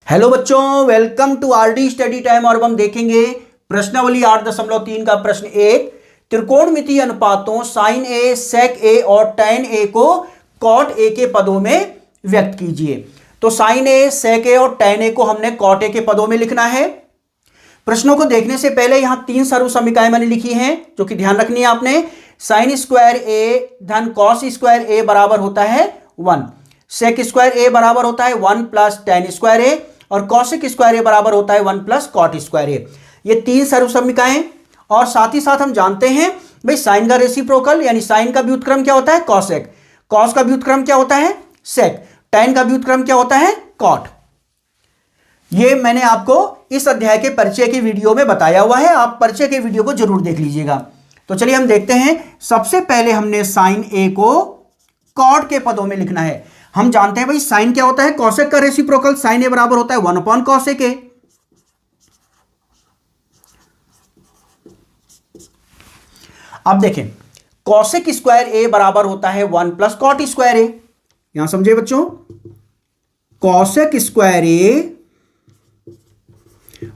Hello बच्चों, welcome to RD study time. और अब हम देखेंगे प्रश्नावली 8.3 का प्रश्न 1। त्रिकोणमितीय अनुपातों साइन ए, सेक ए और टैन ए को कॉट ए के पदों में व्यक्त कीजिए। तो साइन ए, सेक ए और टैन ए को हमने कॉट ए के पदों में लिखना है। प्रश्नों को देखने से पहले यहां 3 सरल समीकरणें मैंने लिखी हैं जो कि ध्यान रखनी है आपने। साइन स्क्वायर ए धन कॉस स्क्वायर ए बराबर होता है 1, सेक स्क्वायर ए बराबर होता है 1 प्लस टैन स्क्वायर ए और कॉसेक स्क्वायर ए बराबर होता है 1 प्लस कॉट स्क्वायर ए। ये 3 सरल समीकरणें। और साथ ही साथ हम जानते हैं भाई साइन का रेसिप्रोकल यानी साइन का व्युत्क्रम क्या होता है कॉसेक, कॉस का व्युत्क्रम क्या होता है सेक, टैन का व्युत्क्रम क्या होता है कॉट। ये मैंने आपको इस अध्याय के परिचय की वीडियो में बताया हुआ है, आप परिचय के वीडियो को जरूर देख लीजिएगा। तो चलिए हम देखते हैं। सबसे पहले हमने साइन ए को कॉट के पदों में लिखना है। हम जानते हैं भाई साइन क्या होता है कॉसेक का रेसिप्रोकल, साइन ए बराबर होता है 1 अपॉन कॉसेक ए। अब देखें कॉसेक स्क्वायर ए बराबर होता है 1 प्लस कॉट स्क्वायर ए। यहां समझे बच्चों, कॉसेक स्क्वायर ए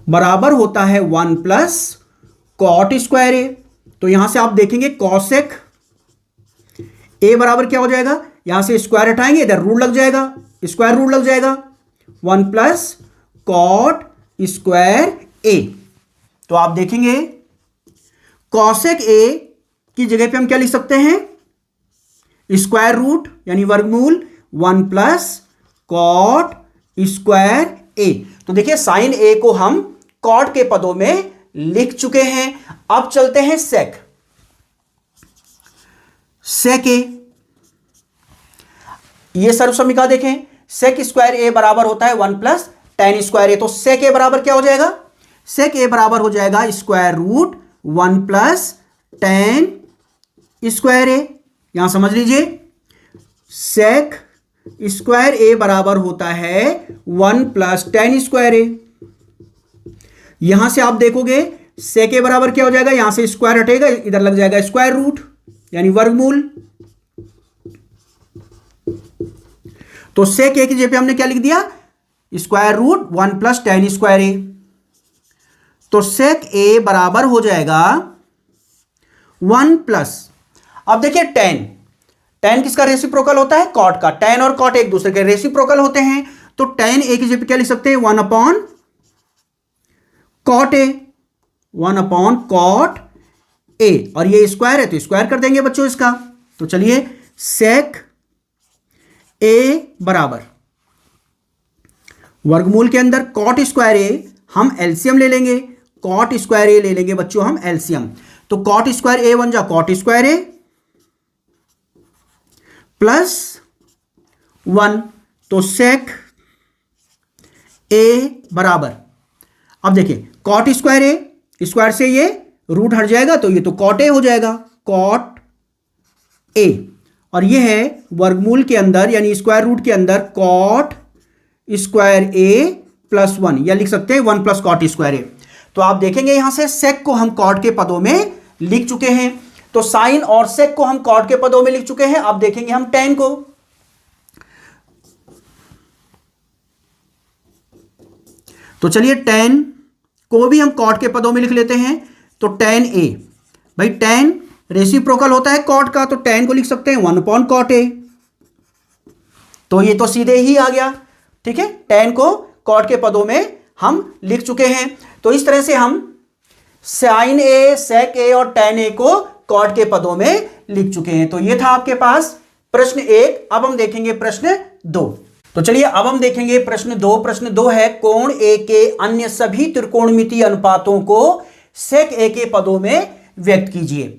बराबर होता है 1 प्लस कॉट स्क्वायर ए। तो यहां से आप देखेंगे कॉसेक ए बराबर क्या हो जाएगा, यहां से स्क्वायर हटाएंगे इधर रूट लग जाएगा, स्क्वायर रूट लग जाएगा 1 प्लस कॉट स्क्वायर ए। तो आप देखेंगे कॉसेक ए की जगह पे हम क्या लिख सकते हैं स्क्वायर रूट यानी वर्गमूल 1 प्लस कॉट स्क्वायर ए। तो देखिए साइन ए को हम कॉट के पदों में लिख चुके हैं। अब चलते हैं सेक ए। ये सर्व समीकरण देखें, सेक स्क्वायर ए बराबर होता है 1 प्लस टैन स्क्वायर ए। तो सेक ए बराबर क्या हो जाएगा, सेक ए बराबर हो जाएगा square root 1 plus tan square a. यहां समझ लीजिए सेक स्क्वायर ए बराबर होता है 1 प्लस टैन स्क्वायर ए। यहां से आप देखोगे सेक ए बराबर क्या हो जाएगा, यहां से स्क्वायर हटेगा इधर लग जाएगा स्क्वायर रूट यानी वर्गमूल। तो सेक ए की जगह पे हमने क्या लिख दिया square root 1 plus tan square a. तो सेक ए बराबर हो जाएगा 1 प्लस, अब देखिए टैन, टैन किसका रेसिप्रोकल होता है कॉट का। टैन और कॉट एक दूसरे के रेसिप्रोकल होते हैं। तो टैन ए की जगह पे क्या लिख सकते हैं 1 upon cot A, 1 upon cot A. और ये स्क्वायर है तो स्क्वायर कर देंगे बच्चों इसका। तो चलिए सेक ए बराबर वर्गमूल के अंदर कॉट स्क्वायर ए, हम एलसीएम ले लेंगे, कॉट स्क्वायर ए ले लेंगे बच्चों हम एलसीएम। तो कॉट स्क्वायर ए बन जा कॉट स्क्वायर ए प्लस 1। तो सेक ए बराबर, अब देखिए कॉट स्क्वायर ए, स्क्वायर से ये रूट हट जाएगा तो ये तो कॉट ए हो जाएगा कॉट ए। और ये है वर्गमूल के अंदर यानी स्क्वायर रूट के अंदर कॉट स्क्वायर ए प्लस 1, या लिख सकते हैं 1 प्लस कॉट स्क्वायर ए। तो आप देखेंगे यहां से सेक को हम कॉट के पदों में लिख चुके हैं। तो साइन और सेक को हम कॉट के पदों में लिख चुके हैं। अब देखेंगे हम टैन को। तो चलिए टैन को भी हम कॉट के पदों में लिख लेते हैं। तो टैन ए, भाई टैन रेसिप्रोकल होता है कॉट का, तो टैन को लिख सकते हैं 1 अपॉन कॉट ए। तो ये तो सीधे ही आ गया, ठीक है। टैन को कॉट के पदों में हम लिख चुके हैं। तो इस तरह से हम साइन ए, सेक ए और टैन ए को कॉट के पदों में लिख चुके हैं। तो ये था आपके पास प्रश्न 1। अब हम देखेंगे प्रश्न 2। तो चलिए अब हम देखेंगे प्रश्न 2। प्रश्न 2 है कोण ए के अन्य सभी त्रिकोणमितीय अनुपातों को सेक ए के पदों में व्यक्त कीजिए।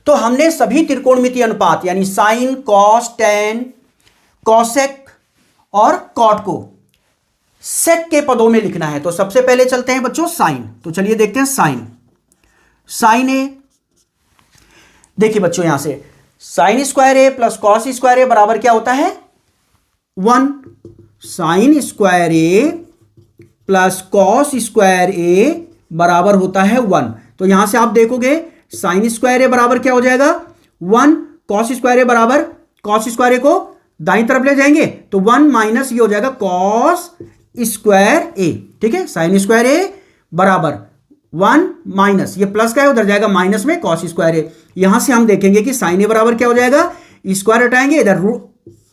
तो हमने सभी त्रिकोणमितीय अनुपात यानी साइन, कॉस, टैन, कॉसेक और कॉट को सेक के पदों में लिखना है। तो सबसे पहले चलते हैं बच्चों साइन। तो चलिए देखते हैं साइन, साइन ए। देखिए बच्चों यहां से साइन स्क्वायर ए प्लस कॉस स्क्वायर ए बराबर क्या होता है 1। साइन स्क्वायर ए प्लस कॉस स्क्वायर ए बराबर होता है 1। तो यहां से आप देखोगे साइन स्क्वायर ए बराबर क्या हो जाएगा 1, कॉस स्क्वायर ए बराबर, कॉस स्क्वायर ए को दाईं तरफ ले जाएंगे तो 1 माइनस ये हो जाएगा कॉस स्क्वायर ए, ठीक है, साइन स्क्वायर ए बराबर 1 माइनस, ये प्लस का है उधर जाएगा माइनस में कॉस स्क्वायर ए। यहां से हम देखेंगे कि साइन ए बराबर क्या हो जाएगा, स्क्वायर हटाएंगे इधर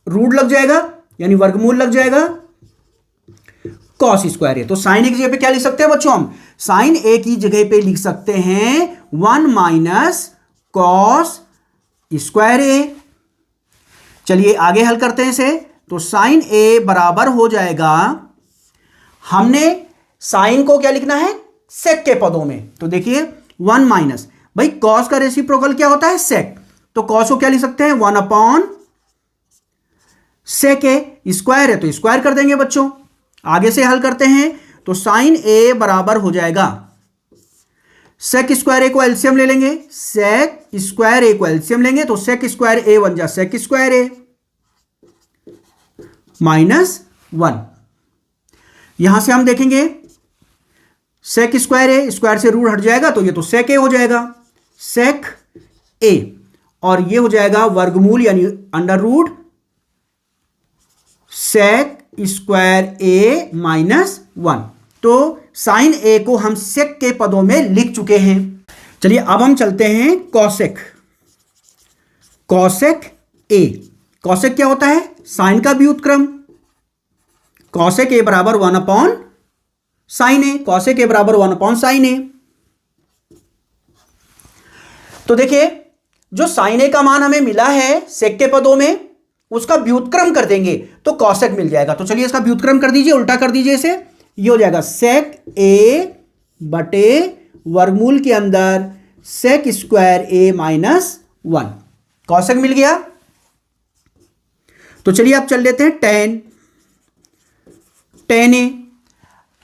रूट लग जाएगा यानी वर्गमूल लग जाएगा कॉस स्क्वायर ए। तो साइन ए की जगह पे क्या लिख सकते हैं बच्चों, हम साइन ए की जगह पे लिख सकते हैं 1 माइनस कॉस स्क्वायर ए। चलिए आगे हल करते हैं इसे। तो साइन ए बराबर हो जाएगा, हमने साइन को क्या लिखना है, सेक के पदों में। तो देखिए 1 माइनस, भाई कॉस का रेसिप्रोकल क्या होता है, सेक, तो कॉस को क्या लिख सकते हैं 1 अपॉन सेक ए, स्क्वायर है तो स्क्वायर कर देंगे बच्चों। आगे से हल करते हैं। तो साइन ए बराबर हो जाएगा, सेक स्क्वायर ए को एलसीएम ले लेंगे, सेक स्क्वायर ए को एलसीएम लेंगे तो सेक स्क्वायर ए बन जा सेक स्क्वायर ए माइनस 1। यहां से हम देखेंगे सेक स्क्वायर ए, स्क्वायर से रूट हट जाएगा तो ये तो सेक ए हो जाएगा, सेक ए, और ये हो जाएगा वर्गमूल यानी अंडर रूट सेक स्क्वायर ए माइनस 1। तो साइन ए को हम सेक के पदों में लिख चुके हैं। चलिए अब हम चलते हैं कॉसेक। कॉसेक ए, कॉसेक क्या होता है, साइन का व्युत्क्रम। कॉसेक ए बराबर 1 अपॉन साइन ए, कॉसेक ए बराबर 1 अपॉन साइन ए। तो देखिए जो साइन ए का मान हमें मिला है सेक के पदों में, उसका व्युत्क्रम कर देंगे तो कॉसेक मिल जाएगा। तो चलिए इसका व्युत्क्रम कर दीजिए, उल्टा कर दीजिए इसे, ये हो जाएगा सेक ए बटे वर्गमूल के अंदर सेक स्क्वायर ए माइनस 1, कॉसेक मिल गया। तो चलिए आप चल लेते हैं टेन ए।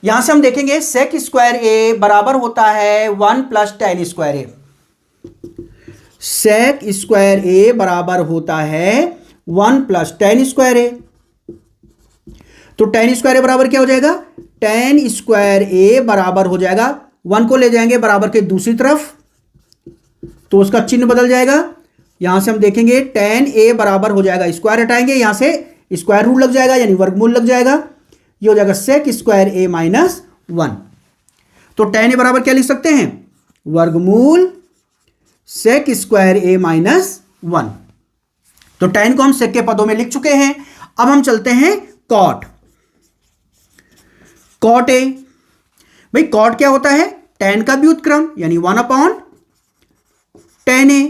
यहां से हम देखेंगे सेक स्क्वायर ए बराबर होता है 1 प्लस टेन स्क्वायर ए। सेक स्क्वायर ए बराबर होता है 1 प्लस टेन स्क्वायर ए। तो टेन स्क्वायर ए बराबर क्या हो जाएगा, टेन स्क्वायर ए बराबर हो जाएगा, 1 को ले जाएंगे बराबर के दूसरी तरफ तो उसका चिन्ह बदल जाएगा। यहां से हम देखेंगे टेन ए बराबर हो जाएगा, स्क्वायर हटाएंगे यहां से स्क्वायर रूट लग जाएगा यानी वर्गमूल लग जाएगा, ये हो जाएगा सेक स्क्वायर ए माइनस 1। तो टेन ए बराबर क्या लिख सकते हैं, वर्गमूल सेक स्क्वायर ए माइनस 1। तो टेन को हम सेक के पदों में लिख चुके हैं। अब हम चलते हैं कॉट। कॉट ए, भाई कॉट क्या होता है, टेन का व्युत्क्रम यानी 1 अपॉन टेन ए।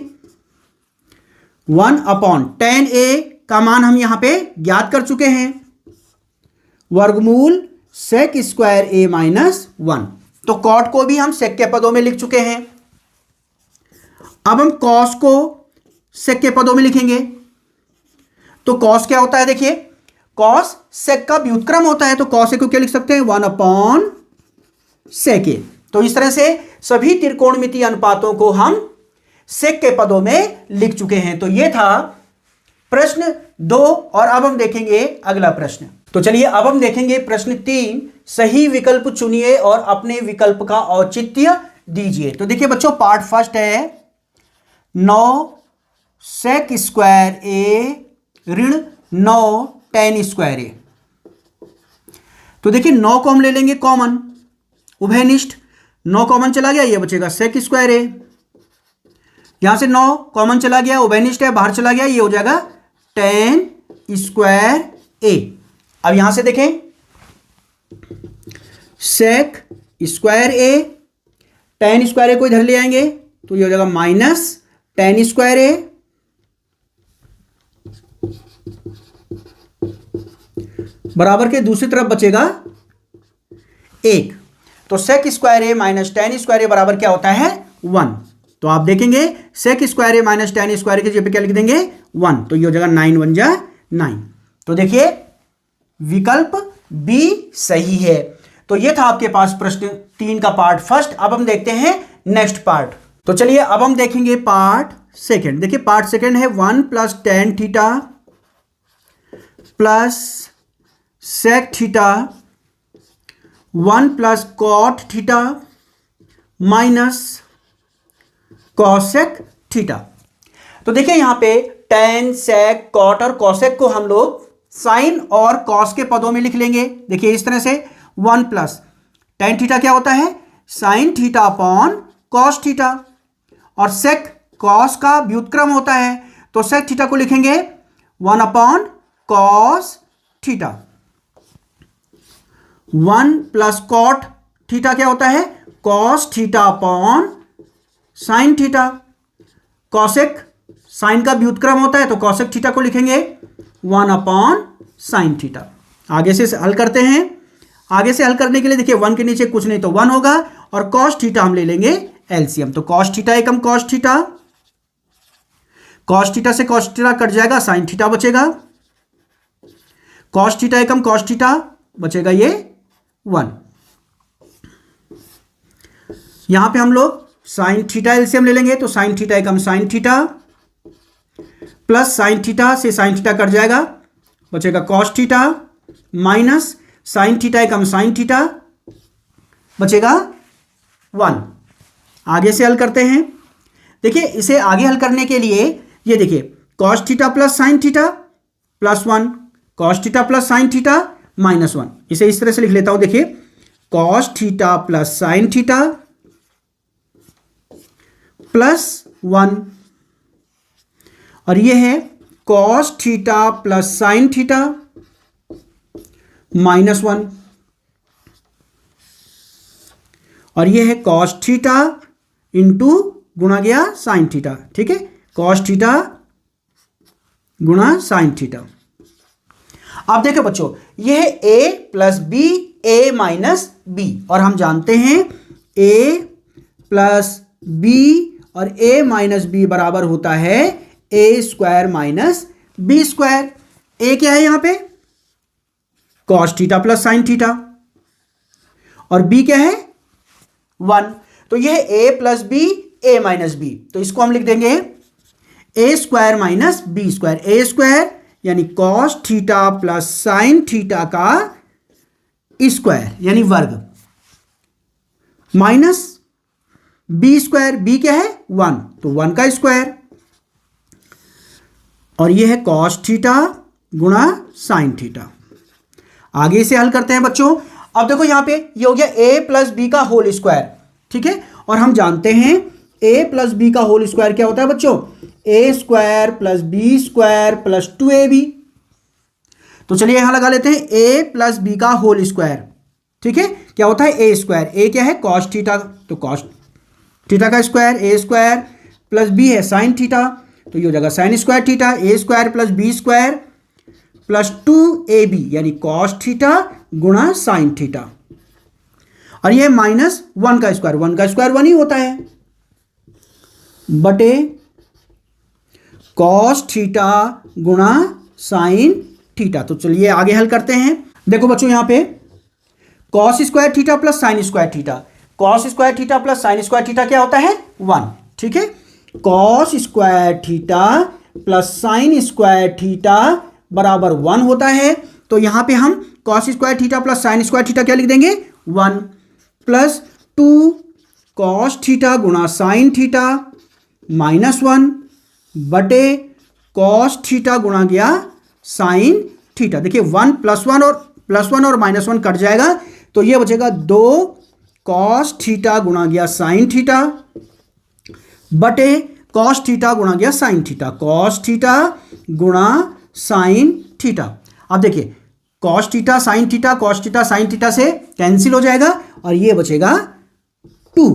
1 अपॉन टेन ए का मान हम यहां पे ज्ञात कर चुके हैं, वर्गमूल सेक स्क्वायर ए माइनस 1। तो कॉट को भी हम सेक के पदों में लिख चुके हैं। अब हम कॉस को सेक के पदों में लिखेंगे। तो कॉस क्या होता है, देखिए कॉस सेक का व्युत्क्रम होता है, तो कॉस ए को क्या लिख सकते हैं 1 अपॉन सेक ए। तो इस तरह से सभी त्रिकोणमितीय अनुपातों को हम सेक के पदों में लिख चुके हैं। तो यह था प्रश्न 2 और अब हम देखेंगे अगला प्रश्न। तो चलिए अब हम देखेंगे प्रश्न 3, सही विकल्प चुनिए और अपने विकल्प का औचित्य दीजिए। तो देखिए बच्चों पार्ट फर्स्ट है 9 सेक स्क्वायर ए ऋण 9 टेन स्क्वायर ए। तो देखिए 9 को हम ले लेंगे कॉमन, उभयनिष्ठ, 9 कॉमन चला गया, ये बचेगा सेक स्क्वायर ए। यहां से 9 कॉमन चला गया, उभयनिष्ठ है, बाहर चला गया, ये हो जाएगा टेन स्क्वायर ए। अब यहां से देखें सेक स्क्वायर ए, टेन स्क्वायर ए को इधर ले आएंगे तो ये हो जाएगा माइनस टेन स्क्वायर ए, बराबर के दूसरी तरफ बचेगा 1। तो सेक स्क्वायर ए माइनस टेन स्क्वायर ए बराबर क्या होता है 1। तो आप देखेंगे सेक स्क्वायर ए माइनस टेन स्क्वायर के जगह पे क्या लिख देंगे 1, तो ये हो जाएगा 9 1 जा 9। तो देखिए विकल्प बी सही है। तो ये था आपके पास प्रश्न 3 का पार्ट फर्स्ट। अब हम देखते हैं नेक्स्ट पार्ट। तो चलिए अब हम देखेंगे पार्ट सेकंड। देखिए पार्ट सेकंड है 1 plus tan theta plus sec theta 1 plus cot theta minus cosec theta. तो देखिए यहां पे टेन सेक कॉट और कॉसेक को हम लोग साइन और कॉस के पदों में लिख लेंगे। देखिए इस तरह से 1 प्लस टेन थीटा क्या होता है, sine theta upon cos theta, और सेक कॉस का व्युत्क्रम होता है, तो सेक थीटा को लिखेंगे 1 upon cos theta. 1 plus cot theta क्या होता है, cos theta upon sine theta. Cosec sine का व्युत्क्रम होता है, तो कॉसेक थीटा को लिखेंगे 1 अपॉन साइन थीटा। आगे से हल करते हैं। आगे से हल करने के लिए देखिए 1 के नीचे कुछ नहीं तो 1 होगा, और कॉस थीटा हम ले लेंगे एलसीएम, तो कॉस थीटा एकम कॉस थीटा, कॉस थीटा से कॉस थीटा कट जाएगा, साइन थीटा बचेगा, कॉस थीटा एकम कॉस थीटा बचेगा ये 1। यहां पे हम लोग साइन थीटा एलसीएम ले लेंगे, तो साइन थीटा एकम sine theta plus sine theta से साइन थीटा कट जाएगा, बचेगा cos theta, minus sine theta एकम साइन थीटा बचेगा 1। आगे से हल करते हैं। देखिए इसे आगे हल करने के लिए ये देखिए cos theta plus sine theta plus 1, cos theta plus sine theta minus 1, इसे इस तरह से लिख लेता हूं। देखिए cos theta plus sine theta plus 1, और ये है cos theta plus sine theta minus 1, और ये है कॉस थीटा इंटू गुणा गया साइन थीटा। ठीक है, कॉस थीटा गुणा साइन थीटा। अब देखो बच्चों, यह है a plus B, a minus B, और हम जानते हैं a प्लस बी और a माइनस बी बराबर होता है a square minus B square. a क्या है यहां पे, cos theta plus sine theta, और b क्या है 1, तो यह है a plus B, a minus B, तो इसको हम लिख देंगे a square minus B square. a square यानी cos theta plus sine theta का स्क्वायर यानी वर्ग, माइनस बी स्क्वायर, बी क्या है 1, तो 1 का स्क्वायर, और यह है कॉस थीटा गुणा साइन थीटा। आगे से हल करते हैं बच्चों। अब देखो यहां पे ये हो गया a प्लस बी का होल स्क्वायर, ठीक है, और हम जानते हैं a प्लस बी का होल स्क्वायर क्या होता है बच्चों, a square plus B square plus 2ab। तो चलिए यहां लगा लेते हैं a प्लस बी का होल स्क्वायर, ठीक है, क्या होता है a स्क्वायर, a क्या है कॉस थीटा, तो कॉस थीटा का square, a square plus b है साइन थीटा, तो ये हो जाएगा sine square theta, a square plus B square plus 2ab यानी कॉस थीटा गुणा साइन थीटा, और ये माइनस 1 का स्क्वायर, 1 का स्क्वायर 1 ही होता है, बटे कॉस थीटा गुणा साइन थीटा। तो चलिए आगे हल करते हैं। देखो बच्चों यहां पे cos square theta plus sign square theta, cos square theta plus sign square theta क्या होता है 1, ठीक है, cos square theta plus sign square theta बराबर 1 होता है, तो यहां पे हम cos square theta plus sign square theta क्या लिख देंगे 1 प्लस 2 कॉस थीटा गुणा साइन थीटा माइनस 1 बटे कॉस थीटा गुणा गया साइन थीटा। देखिए 1 प्लस 1 और माइनस 1 कट जाएगा, तो ये बचेगा 2 कॉस थीटा गुणा गया साइन थीटा बटे कॉस थीटा गुणा गया साइन थीटा, कॉस थीटा गुणा साइन थीटा। अब देखिए cos theta sine theta, cos theta sine theta से कैंसिल हो जाएगा, और ये बचेगा 2।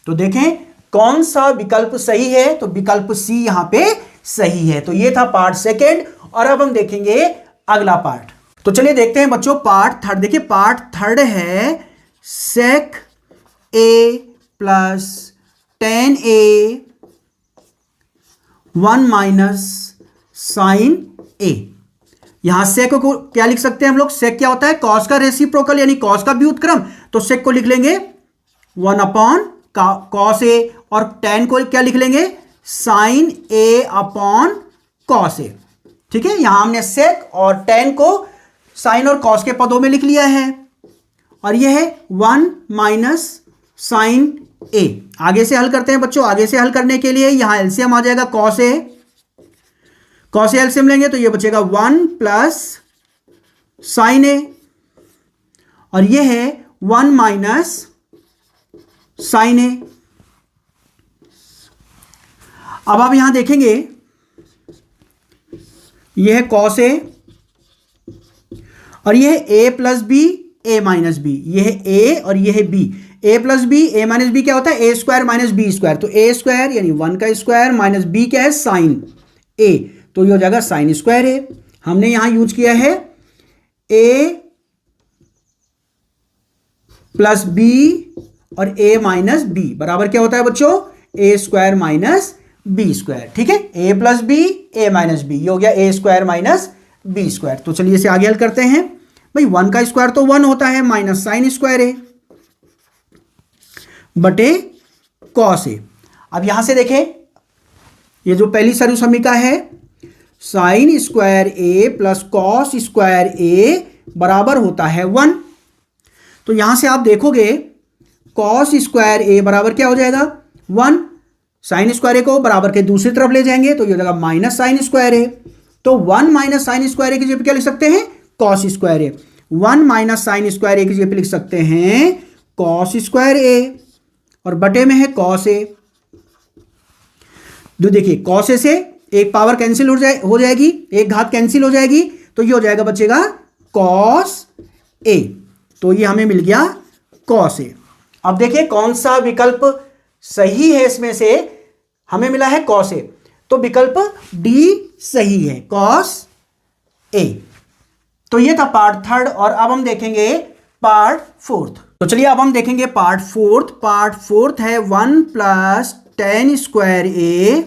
तो देखें कौन सा विकल्प सही है, तो विकल्प सी यहां पे सही है। तो ये था पार्ट सेकेंड, और अब हम देखेंगे अगला पार्ट। तो चलिए देखते हैं बच्चों पार्ट थर्ड। देखिए पार्ट थर्ड है sec a plus tan a 1 minus sine a। यहां सेक को क्या लिख सकते हैं हम लोग, सेक क्या होता है कॉस का रेसिप्रोकल यानी कॉस का व्युत्क्रम, तो सेक को लिख लेंगे 1 अपॉन कॉस a, और टेन को क्या लिख लेंगे sine a upon cos a। ठीक है, यहां हमने सेक और टेन को साइन और कॉस के पदों में लिख लिया है, और यह है 1 माइनस साइन a। आगे से हल करते हैं बच्चों। आगे से हल करने के लिए यहां एलसीएम आ जाएगा cos a, cos a LCM लेंगे तो यह बचेगा 1 प्लस साइन ए, और ये है 1 माइनस साइन ए। अब आप यहां देखेंगे यह है कॉस ए, और यह है ए प्लस बी ए माइनस बी, यह है ए और यह है बी। ए प्लस बी ए माइनस बी क्या होता है? ए स्क्वायर माइनस बी स्क्वायर। तो ए स्क्वायर यानी 1 का स्क्वायर माइनस बी क्या है? साइन ए, तो ये हो जाएगा साइन स्क्वायर ए। हमने यहां यूज किया है ए प्लस बी और ए माइनस बी बराबर क्या होता है बच्चों? ए स्क्वायर माइनस बी स्क्वायर। ठीक है, ए प्लस बी ए माइनस बी, ये हो गया ए स्क्वायर माइनस बी स्क्वायर। तो चलिए इसे आगे हल करते हैं। भाई 1 का स्क्वायर तो 1 होता है, माइनस साइन स्क्वायर ए बटे कॉस ए। अब यहां से देखें, ये जो पहली सरल समीकरण है, साइन स्क्वायर ए प्लस कॉस स्क्वायर ए बराबर होता है 1। तो यहां से आप देखोगे कॉस स्क्वायर ए बराबर क्या हो जाएगा? 1। साइन स्क्वायर ए को बराबर के दूसरी तरफ ले जाएंगे तो ये हो जाएगा माइनस साइन स्क्वायर ए। तो 1 माइनस साइन स्क्वायर ए की जगह पे क्या लिख सकते हैं? कॉस स्क्वायर ए। 1 माइनस साइन स्क्वायर ए की जगह पे लिख सकते हैं कॉस स्क्वायर ए, और बटे में है कॉस ए। तो देखिए कॉस ए से एक पावर कैंसिल हो जाएगी, एक घात कैंसिल हो जाएगी, तो ये हो जाएगा बचेगा कॉस ए। तो ये हमें मिल गया कॉस ए। अब देखिए कौन सा विकल्प सही है, इसमें से हमें मिला है कॉस ए, तो विकल्प डी सही है, कॉस ए। तो ये था पार्ट 3 और अब हम देखेंगे पार्ट 4। तो चलिए अब हम देखेंगे पार्ट 4। पार्ट 4 है 1 plus ten square A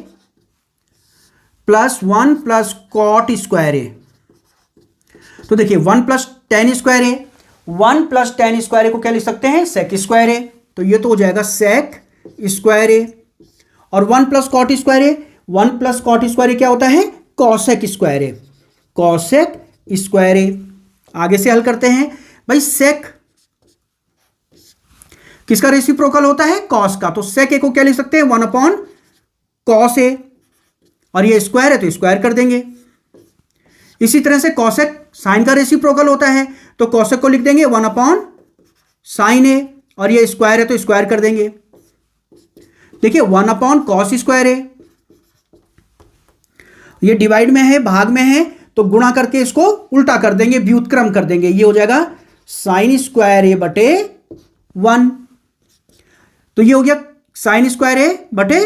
plus 1 plus cot square a. तो देखिए 1 प्लस टेन स्क्वायर ए, 1 प्लस टेन स्क्वायर ए को क्या लिख सकते हैं? Sec square a. तो ये तो हो जाएगा सेक स्क्वायर ए, और 1 प्लस कॉट स्क्वायर ए, 1 प्लस कॉट स्क्वायर ए क्या होता है? कॉसेक स्क्वायर ए, कॉसेक स्क्वायर ए। आगे से हल करते हैं। भाई सेक किसका रेसिप्रोकल होता है? कॉस का। तो सेक ए को क्या लिख सकते हैं? 1 अपॉन कॉस ए, और ये स्क्वायर है तो स्क्वायर कर देंगे। इसी तरह से कॉसेक साइन का रेसिप्रोकल होता है, तो कॉसेक को लिख देंगे 1 अपॉन साइन ए, और ये स्क्वायर है तो स्क्वायर कर देंगे। देखिए 1 अपॉन कॉस स्क्वायर ए, ये डिवाइड में है, भाग में है, तो गुणा करके इसको उल्टा कर देंगे, व्युत्क्रम कर देंगे, ये हो जाएगा साइन स्क्वायर ए बटे 1। तो ये हो गया साइन स्क्वायर ए बटे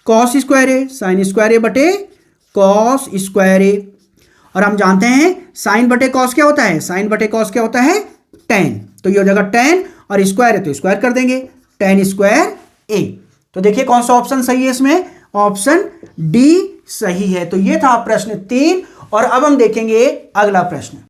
कॉस स्क्वायर ए, साइन स्क्वायर ए बटे कॉस स्क्वायर ए। और हम जानते हैं साइन बटे कॉस क्या होता है? साइन बटे कॉस क्या होता है? टेन। तो ये हो जाएगा टेन, और स्क्वायर है तो स्क्वायर कर देंगे, टेन स्क्वायर ए। तो देखिए कौन सा ऑप्शन सही है इसमें? ऑप्शन डी सही है। तो ये था प्रश्न 3, और अब हम देखेंगे अगला प्रश्न।